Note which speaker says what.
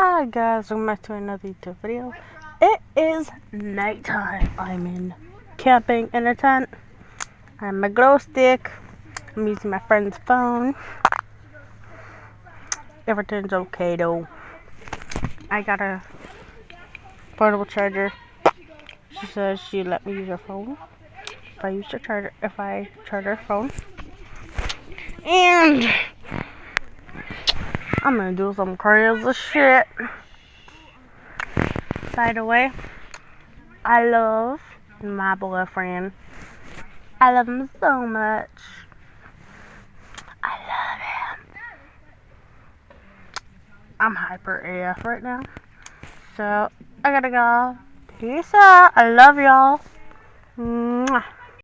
Speaker 1: Hi guys, welcome back to another YouTube video. It is nighttime. I'm in camping in a tent. I have my glow stick. I'm using my friend's phone. Everything's okay though. I got a portable charger. She says she let me use her phone if I charge her phone. And I'm gonna do some crazy shit. By the way, I love my boyfriend. I love him so much. I love him. I'm hyper AF right now. So, I gotta go. Peace out. I love y'all. Mwah.